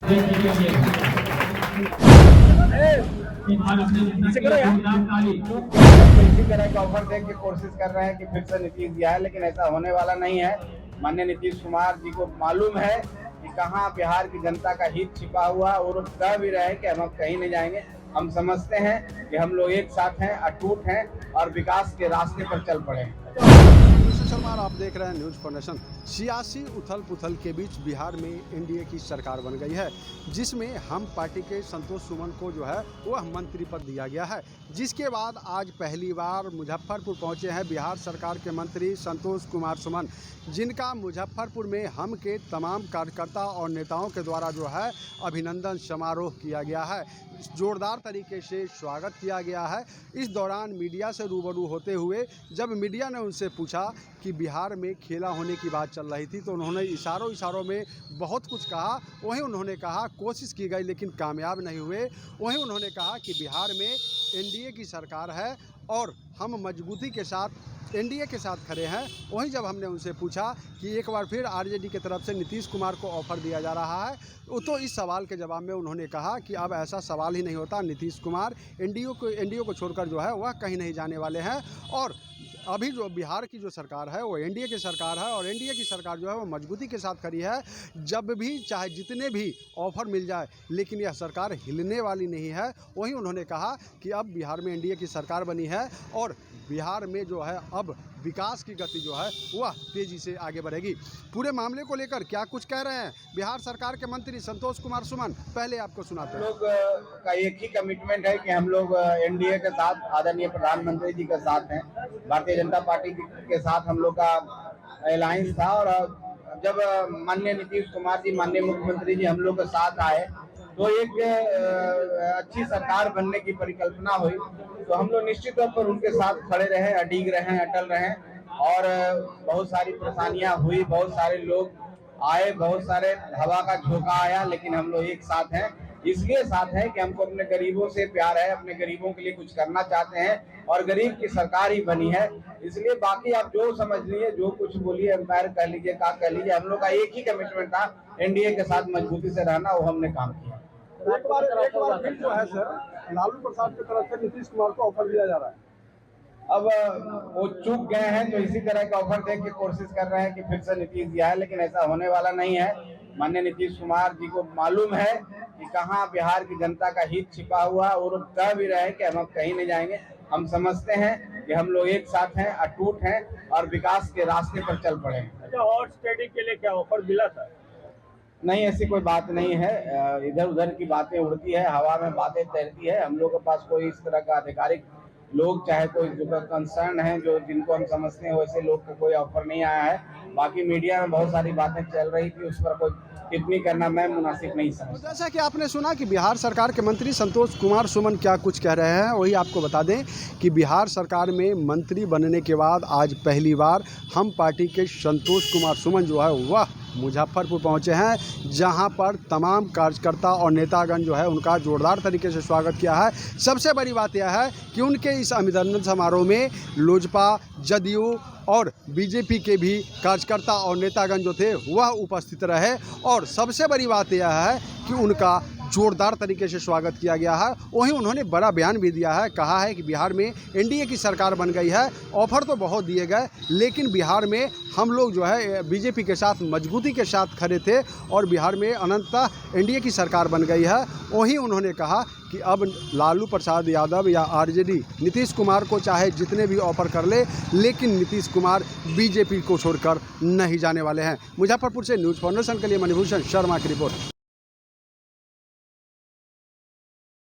इसी तरह का ऑफर देने की कोशिश कर रहे हैं कि फिर से नीतीश दिया है, लेकिन ऐसा होने वाला नहीं है। माननीय नीतीश कुमार जी को मालूम है कि कहां बिहार की जनता का हित छिपा हुआ, और कह भी रहे हैं कि हम अब कहीं नहीं जाएंगे। हम समझते हैं कि हम लोग एक साथ हैं, अटूट हैं और विकास के रास्ते पर चल पड़े हैं। शर्मा, आप देख रहे हैं न्यूज़ फॉर नेशन। सियासी उथल पुथल के बीच बिहार में एनडीए की सरकार बन गई है, जिसमें हम पार्टी के संतोष सुमन को जो है वह मंत्री पद दिया गया है। जिसके बाद आज पहली बार मुजफ्फरपुर पहुंचे हैं बिहार सरकार के मंत्री संतोष कुमार सुमन, जिनका मुजफ्फरपुर में हम के तमाम कार्यकर्ता और नेताओं के द्वारा जो है अभिनंदन समारोह किया गया है। जोरदार तरीके से स्वागत किया गया है। इस दौरान मीडिया से रूबरू होते हुए जब मीडिया ने उनसे पूछा कि बिहार में खेला होने की बात चल रही थी, तो उन्होंने इशारों में बहुत कुछ कहा। वहीं उन्होंने कहा कोशिश की गई लेकिन कामयाब नहीं हुए। वहीं उन्होंने कहा कि बिहार में एनडीए की सरकार है और हम मजबूती के साथ एनडीए के साथ खड़े हैं। वहीं जब हमने उनसे पूछा कि एक बार फिर आरजेडी की तरफ से नीतीश कुमार को ऑफर दिया जा रहा है, तो इस सवाल के जवाब में उन्होंने कहा कि अब ऐसा सवाल ही नहीं होता। नीतीश कुमार एनडीए को छोड़कर जो है वह कहीं नहीं जाने वाले हैं, और अभी जो बिहार की जो सरकार है वो एनडीए की सरकार है, और एनडीए की सरकार जो है वो मजबूती के साथ खड़ी है। जब भी चाहे जितने भी ऑफर मिल जाए, लेकिन यह सरकार हिलने वाली नहीं है। वहीं उन्होंने कहा कि अब बिहार में एनडीए की सरकार बनी है और बिहार में जो है अब विकास की गति जो है वह तेज़ी से आगे बढ़ेगी। पूरे मामले को लेकर क्या कुछ कह रहे हैं बिहार सरकार के मंत्री संतोष कुमार सुमन, पहले आपको सुनाते हैं। हम लोग का एक ही कमिटमेंट है कि हम लोग एनडीए के साथ, आदरणीय प्रधानमंत्री जी के साथ हैं। भारतीय जनता पार्टी के साथ हम लोग का अलायंस था, और जब माननीय नीतीश कुमार जी, माननीय मुख्यमंत्री जी हम लोग के साथ आए तो एक अच्छी सरकार बनने की परिकल्पना हुई। तो हम लोग निश्चित तौर पर उनके साथ खड़े रहे, अडिग रहे, अटल रहे, और बहुत सारी परेशानियां हुई, बहुत सारे लोग आए, बहुत सारे हवा का झोंका आया, लेकिन हम लोग एक साथ हैं। इसलिए साथ हैं कि हमको अपने गरीबों से प्यार है, अपने गरीबों के लिए कुछ करना चाहते हैं, और गरीब की सरकार ही बनी है। इसलिए बाकी आप जो समझ लीजिए, जो कुछ बोलिए, एम्पायर कह लीजिए, का कह लीजिए, हम लोग का एक ही कमिटमेंट था, एनडीए के साथ मजबूती से रहना, वो हमने काम किया। एक बार फिर जो है सर, लालू प्रसाद की तरफ से नीतीश कुमार को ऑफर दिया जा रहा है। अब वो चूक गए हैं, तो इसी तरह का ऑफर देने की कोशिश कर रहे हैं कि फिर से नीतीश दिया है, लेकिन ऐसा होने वाला नहीं है। माननीय नीतीश कुमार जी को मालूम है कि कहां बिहार की जनता का हित छिपा हुआ, और कह भी रहे हैं कि हम अब कहीं नहीं जाएंगे। हम समझते हैं कि हम लोग एक साथ हैं, अटूट हैं और विकास के रास्ते पर चल पड़े हैं। अच्छा, हॉट स्टडी के लिए क्या ऑफर मिला था? नहीं, ऐसी कोई बात नहीं है। इधर उधर की बातें उड़ती है, हवा में बातें तैरती है। हम लोग के पास कोई इस तरह का आधिकारिक लोग, चाहे कोई जो कंसर्न है, जो जिनको हम समझते हैं, वैसे लोग को कोई ऑफर नहीं आया है। बाकी मीडिया में बहुत सारी बातें चल रही थी, उस पर कोई टिप्पणी करना मैं मुनासिब नहीं समझता। जैसा कि आपने सुना कि बिहार सरकार के मंत्री संतोष कुमार सुमन क्या कुछ कह रहे हैं, वही आपको बता दें कि बिहार सरकार में मंत्री बनने के बाद आज पहली बार हम पार्टी के संतोष कुमार सुमन जो है वह मुजफ्फरपुर पहुंचे हैं, जहां पर तमाम कार्यकर्ता और नेतागण जो है उनका जोरदार तरीके से स्वागत किया है। सबसे बड़ी बात यह है कि उनके इस अभिनंदन समारोह में लोजपा, जदयू और बीजेपी के भी कार्यकर्ता और नेतागण जो थे वह उपस्थित रहे, और सबसे बड़ी बात यह है कि उनका जोरदार तरीके से स्वागत किया गया है। वहीं उन्होंने बड़ा बयान भी दिया है, कहा है कि बिहार में एनडीए की सरकार बन गई है। ऑफर तो बहुत दिए गए, लेकिन बिहार में हम लोग जो है बीजेपी के साथ मजबूती के साथ खड़े थे, और बिहार में अनंततः एनडीए की सरकार बन गई है। वहीं उन्होंने कहा कि अब लालू प्रसाद यादव या आरजेडी नीतीश कुमार को चाहे जितने भी ऑफर कर ले, लेकिन नीतीश कुमार बीजेपी को छोड़कर नहीं जाने वाले हैं। मुजफ्फरपुर से न्यूज़ फॉर नेशन के लिए मणिभूषण शर्मा की रिपोर्ट।